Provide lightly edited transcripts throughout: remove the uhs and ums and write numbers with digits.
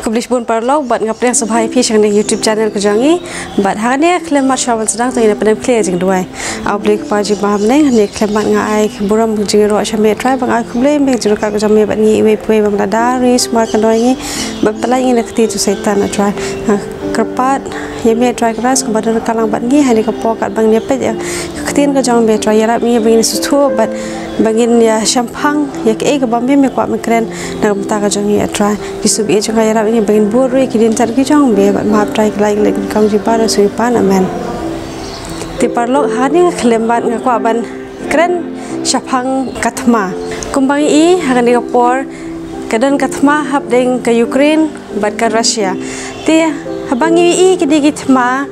Kublish bun parlog bat ngapreng subhai pi chang YouTube channel ko jangi bat hane klem mat shawan sedang to ina pen clear jing duai oblik pa ji bam ne ne klem mat nga ai buram jing ro shame try bang ai kuble me juru ka ko jamme bat ngi we pwe bam da ri smart kan doi ngi bat talai ngi nakti tu setan try kerpat yeme try keras ko badan kalang bat ngi hani ka pokat bang ne pe ktin ko jang be try yarap ngi bang su thu bat bangin ya champang ya ke ga bam me kwa me kren na ta ka jangi try bisu be jang yarap ini bagian buru kidin tar ki jong be maaf try like kang ji para sui pan amen ti parlok hani klembat ngakwa ban kren shapang katma kumbang I hakan di kapor kadan katma hab deng ke Ukraine bat ka Russia ti habang I kidi gitma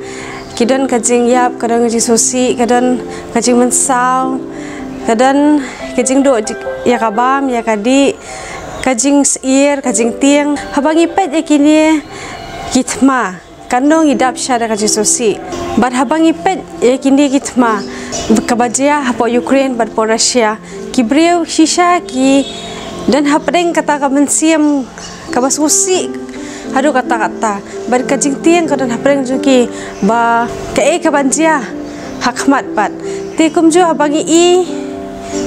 kidan kajing yap kadang ji sosi kadan kajing mensau kadan kajing do ya kabam ya kadi kajing seir, kajing tiang, habangi pet ekini gitma, kandong idap syada kajing sosi. Bat habangi pet ekini gitma, kabajia hapo Ukraine bat po Russia, kibriu shisha ki dan hapdeng kata kabensiam kabasusi, hadu kata-kata. Bat kajing tiang kadan hapdeng juki ba kabajia hakmat bat. Tikum jo habangi I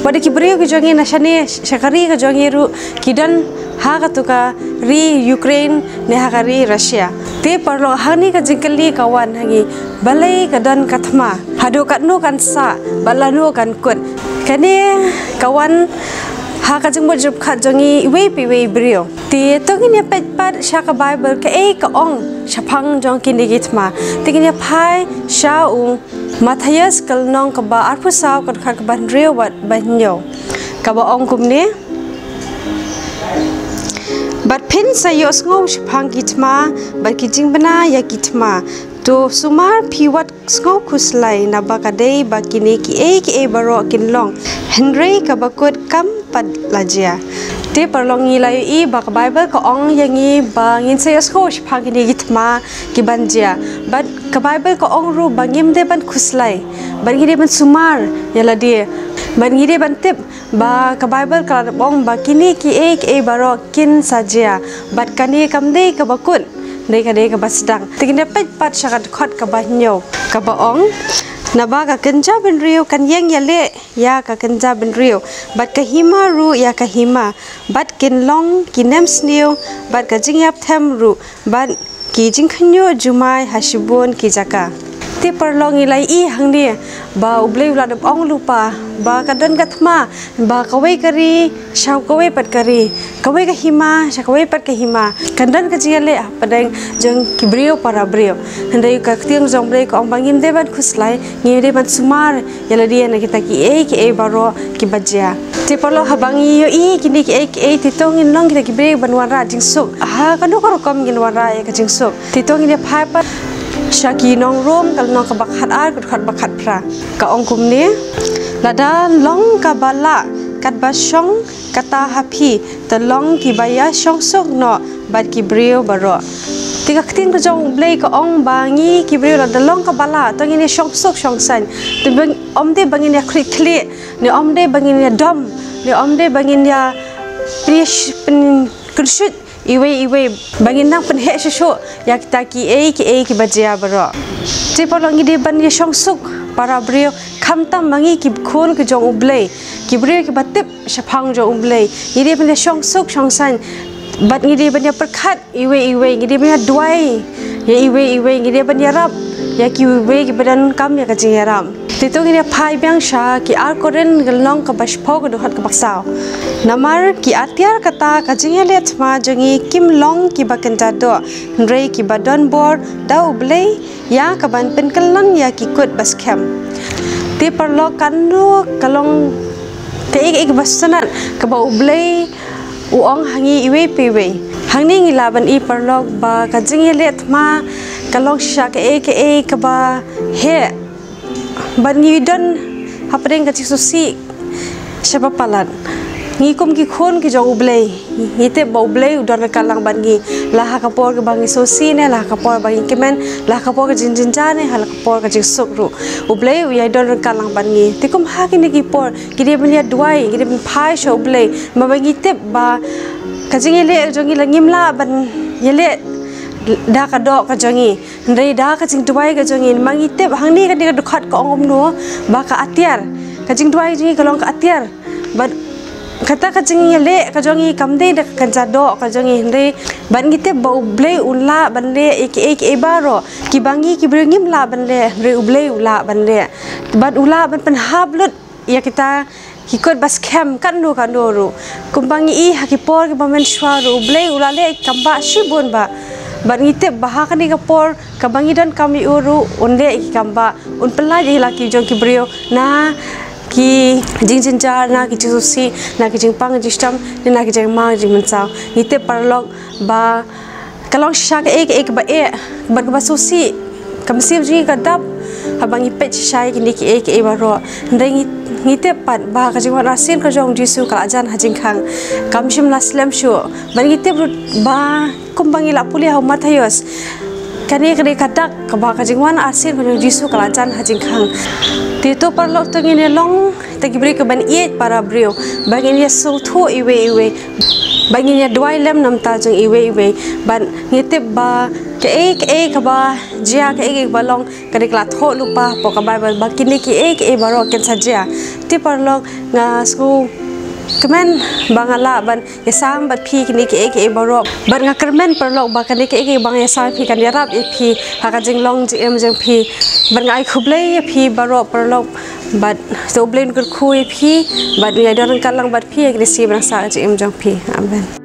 pada kibriu ke jangi nashane shakari ke jangi ru kidan ha katuka ri Ukraine ne hakari Russia te parlo hani ka jingkali kawan hangi balai kadan katma hado katnu kan sa balanu kan kut kane kawan ha ka jingbo jup khat jangi we pi we brio te to ngine pet pat shaka bible ka ka ong shapang jong kini gitma te ngine phai shau Matthias kalnong kaba arpu saw kat khat ban rew wat banyo kaba ong kumne bat pin sayo sngo shphang gitma bat kijing bana ya gitma to sumar piwat sngo khuslai na bakadei bakini ki e baro kinlong henry kabakut kam pad lajia te parlongi lai I bak bible ko ong yangi bangin sayo sngo shphang ni gitma ki banjia bat ka bible ko ong ru bangim de ban khuslai bangide ban sumar yala dia bangide ban tip ba ka bible ka ong ba kini ki e baro kin sajia bat kani kamde ka bakun nei ka de ka basdang tingine pet pat shakat khot ka banyo ka ba ong naba ka kenja ben riu kan yang yale ya ka kenja ben riu bat ka hima ru ya ka hima bat kin long kinem snew bat ka jingyap them ru bat ki jingkhnyo jumai hasibon ki jaka ti parlong ilai I hangni ba ublei ulat ong lupa ba kadan gatma ba kawai kari shaw kawai pat kari kawai ka hima sha kawai pat ka hima kandan ka jingale padang jeng kibrio para brio handai ka tiang jong brei ko ong bangim deban khuslai ngi deban sumar yala dia na kita ki e baro ki bajia ti parlo habangi yo I kini ki titongin long kita kibre banwara jingsuk ha kanu ko kom gin wara ya ka jingsuk titongin dia phai pat Shaki nong rom kal nong kabakhat ar kut bakhat pra ka ong kumne lada long kabala kat basong kata hapi ta long ki baya shong sok no bat ki brio baro tiga ktin ko jong blei ka ong bangi ki brio lada long kabala to ngini shong sok shong san te bang omde bangin ya kli ne omde bangin ya dom ne omde bangin ya prish pen kunshut iwe bangin nang pen he shu ya kita ki bajia baro te polongi de ban ye shongsuk para brio khamtam mangi ki khon ki jong ublei ki brio ki batip shapang jong ublei ide ban ye shongsuk shongsan bat ngide ban ya perkhat iwe ngide ban ya duai ya iwe ngide ban ya rap ya ki iwe ki badan kam ya ka jing ya ram tito ngide phai byang sha ki ar koren galnong ka bashpho ko dohat ka baksaw namar ki atiar kata kajing let ma jangi kim long ki bakenta do rei ki badon bor da ublei ya ka ban pen kallan ya ki kut baskem ti parlo kanu kalong te ik basanan ka ba ublei uong hangi iwe piwe hangni ngilaban I parlo ba kajing let ma kalong sha ka ka ba he ban ngi don hapdeng ka chisusi shaba palan ngi kum ki khon ki jong ublei ngite ba ublei udon kalang ban ngi la ha kapor ke bangi sosi ne la kapor bangi kemen la kapor ke jinjinja ne hal kapor ke jisuk ru ublei u ya don kalang ban ngi tikum ha ki ni ki por ki de blia duai ki de phai sho ublei ma bangi te ba kajing ile jongi la ngimla ban yale dah kadok kajongi ndai dah kajing duai kajongi mangite hangni ka dia dukhat ka ongom no ba ka atiar kajing duai jingi kalong ka atiar ba kata kajing yale kajongi kamde da kanjado kajongi ndai ban ngite bau blei ulla banle ek baro ki bangi ki bringim la banle re ublei ula banle bad ula ban pen hablut ya kita hikot bas kem kan ru kumbangi I hakipor ke bamen shwaru ublei ula le kamba shibun ba ban ngite bahaka ni kapor kabangi dan kami uru unde kamba un pelai je laki jong ki brio na ki jing jar na ki susi na ki jing pang jistam na ki jing ma jing mencaw ngite parlok ba kalong syak ek ba ba susi kamsim jing kadap habangi pech shai ki ek baro ndai ngite pat ba ka jing rasin ka jong jisu kala jan hajing khang kamshim laslam shu ban ngite ba kumbangi la puli hau mathayos kani kadak ka ba ka jing wan asin ka jong jisu kala jan hajing khang tito parlok tengine long tagibri ke ban iet para brio bangin ya so tho iwe bangin ya dwai lem nam ta jong iwe ban ngite ba ke ka ba jia ke balong kani kla tho lupa po ka ba kini ki baro ken sajia ti parlok nga sku kemen bangala ban yasam bat phi kini ki baro ban nga kermen parlok ba kani ki bang yasam phi kan yarap phi ha ka jing long jing phi ban ngai khublei phi baro parlok bat so blain kur khu phi bat ya dorang kalang bat phi agresi bang sa jing phi amen.